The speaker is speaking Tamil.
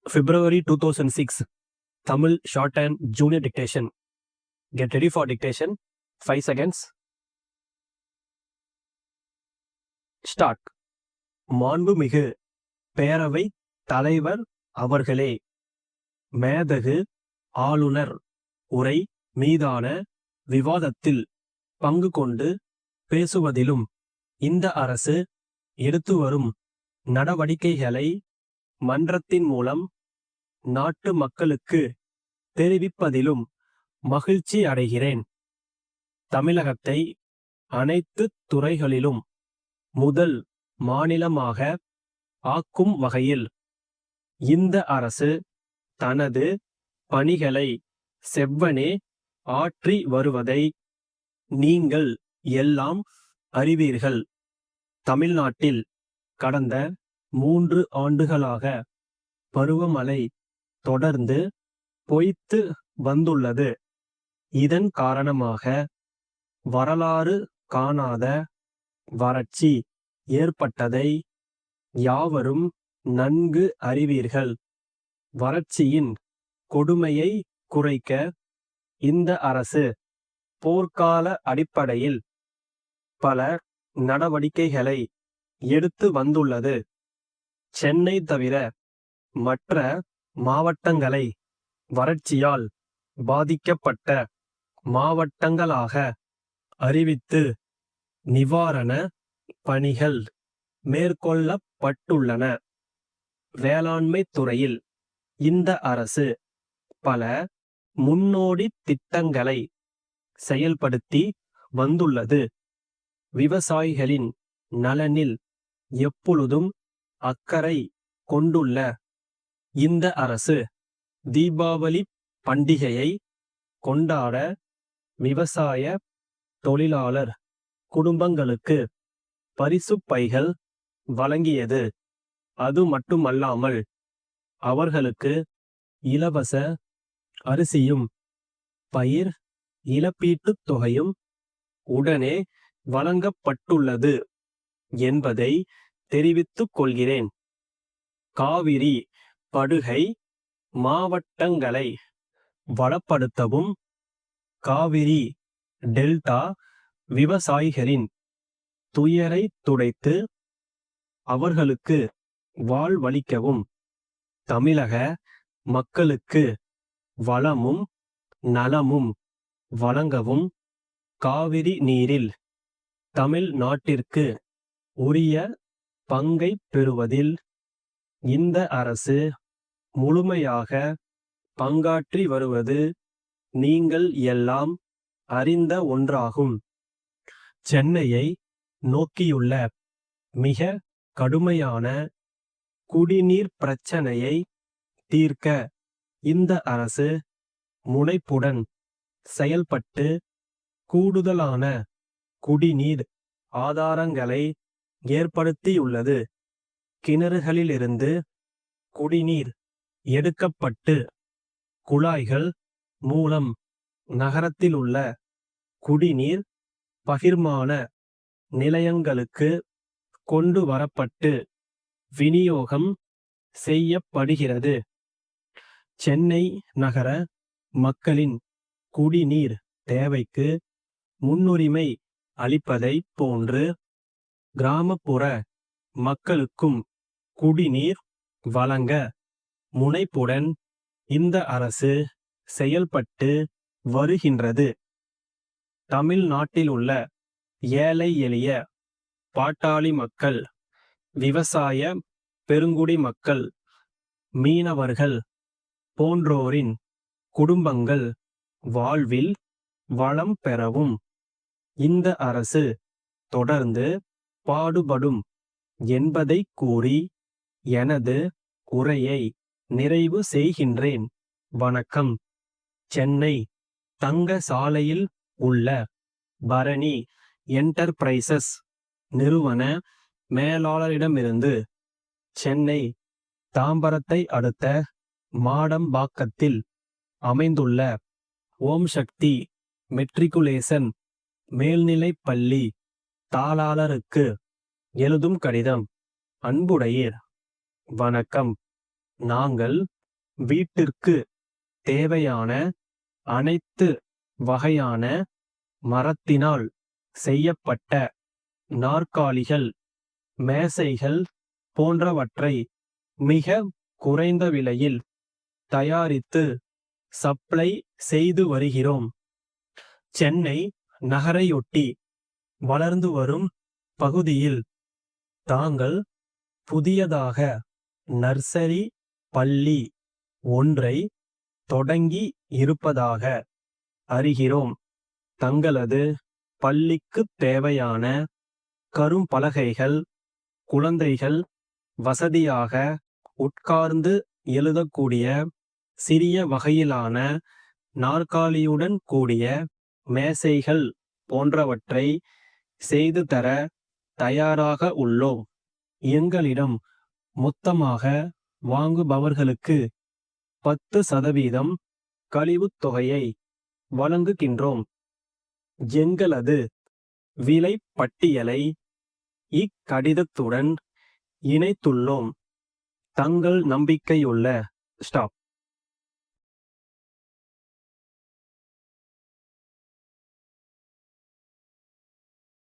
February 2006, Tamil Shorthand Junior Dictation. Get ready for dictation. 5 seconds. Start. மாண்புமிகு பேரவை தலைவர் அவர்களே, மேதகு ஆளுநர் உரை மீதான விவாதத்தில் பங்கு கொண்டு பேசுவதிலும் இந்த அரசு எடுத்து வரும் நடவடிக்கைகளை மன்றத்தின் மூலம் நாட்டு மக்களுக்கு தெரிவிப்பதிலும் மகிழ்ச்சி அடைகிறேன். தமிழகத்தை அனைத்து துறைகளிலும் முதல் மாநிலமாக ஆக்கும் வகையில் இந்த அரசு தனது பணிகளை செவ்வனே ஆற்றி வருவதை நீங்கள் எல்லாம் அறிவீர்கள். தமிழ்நாட்டில் கடந்த 3 ஆண்டுகளாக பருவமழை தொடர்ந்து பொய்த்து வந்துள்ளது. இதன் காரணமாக வரலாறு காணாத வறட்சி ஏற்பட்டதை யாவரும் நன்கு அறிவீர்கள். வறட்சியின் கொடுமையை குறைக்க இந்த அரசு போர்க்கால அடிப்படையில் பல நடவடிக்கைகளை எடுத்து வந்துள்ளது. சென்னை தவிர மற்ற மாவட்டங்களை வறட்சியால் பாதிக்கப்பட்ட மாவட்டங்களாக அறிவித்து நிவாரண பணிகள் மேற்கொள்ளப்பட்டுள்ளன. வேளாண்மை துறையில் இந்த அரசு பல முன்னோடி திட்டங்களை செயல்படுத்தி வந்துள்ளது. விவசாயிகளின் நலனில் எப்பொழுதும் அக்கறை கொண்டுள்ள இந்த அரசு தீபாவளி பண்டிகையை கொண்டாட விவசாய தொழிலாளர் குடும்பங்களுக்கு பரிசுப் பைகள் வழங்கியது. அது மட்டுமல்லாமல் அவர்களுக்கு இலவச அரிசியும் பயிர் இழப்பீட்டுத் தொகையும் உடனே வழங்கப்பட்டுள்ளது என்பதை தெரிவித்துக் கொள்கிறேன். காவிரி படுகை மாவட்டங்களை வளப்படுத்தவும் காவிரி டெல்டா விவசாயிகளின் துயரை துடைத்து அவர்களுக்கு வாழ்வளிக்கவும் தமிழக மக்களுக்கு வளமும் நலமும் வழங்கவும் காவிரி நீரில் தமிழ்நாட்டிற்கு உரிய பங்கை பெறுவதில் இந்த அரசு முழுமையாக பங்காற்றி வருவது நீங்கள் எல்லாம் அறிந்த ஒன்றாகும். சென்னையை நோக்கியுள்ள மிக கடுமையான குடிநீர் பிரச்சனையை தீர்க்க இந்த அரசு முனைப்புடன் செயல்பட்டு கூடுதலான குடிநீர் ஆதாரங்களை ஏற்படுத்தியுள்ளது. கிணறுகளிலிருந்து குடிநீர் எடுக்கப்பட்டு குழாய்கள் மூலம் நகரத்திலுள்ள குடிநீர் பகிர்மான நிலையங்களுக்கு கொண்டு வரப்பட்டு விநியோகம் செய்யப்படுகிறது. சென்னை நகர மக்களின் குடிநீர் தேவைக்கு முன்னுரிமை அளிப்பதைப் போன்று கிராமப்புற மக்களுக்கும் குடிநீர் வழங்க முனைப்புடன் இந்த அரசு செயல்பட்டு வருகின்றது. தமிழ்நாட்டிலுள்ள ஏழை எளிய பாட்டாளி மக்கள், விவசாய பெருங்குடி மக்கள், மீனவர்கள் போன்றோரின் குடும்பங்கள் வாழ்வில் வளம் பெறவும் இந்த அரசு தொடர்ந்து பாடுபடும் என்பதை கூறி எனது உரையை நிறைவு செய்கின்றேன். வணக்கம். சென்னை தங்க சாலையில் உள்ள பரணி என்டர்பிரைசஸ் நிறுவன மேலாளரிடமிருந்து சென்னை தாம்பரத்தை அடுத்த மாடம்பாக்கத்தில் அமைந்துள்ள ஓம் சக்தி மெட்ரிகுலேசன் மேல்நிலைப் பள்ளி தாளாளருக்கு எழுதும் கடிதம். அன்புடையீர், வணக்கம். நாங்கள் வீட்டிற்கு தேவையான அனைத்து வகையான மரத்தினால் செய்யப்பட்ட நாற்காலிகள், மேசைகள் போன்றவற்றை மிக குறைந்த விலையில் தயாரித்து சப்ளை செய்து வருகிறோம். சென்னை நகரையொட்டி வளர்ந்து வரும் பகுதியில் தாங்கள் புதியதாக நர்சரி பள்ளி ஒன்றை தொடங்கி இருப்பதாக அறிகிறோம். தங்களது பள்ளிக்கு தேவையான கரும்பலகைகள், குழந்தைகள் வசதியாக உட்கார்ந்து எழுதக்கூடிய சிறிய வகையிலான நாற்காலியுடன் கூடிய மேசைகள் போன்றவற்றை செய்து தர தயாராக உள்ளோம். எங்களிடம் மொத்தமாக வாங்குபவர்களுக்கு 10% கழிவுத் தொகையை வழங்குகின்றோம். எங்களது விலை பட்டியலை இக்கடிதத்துடன் இணைத்துள்ளோம். தங்கள் நம்பிக்கையுள்ள ஸ்டாப்.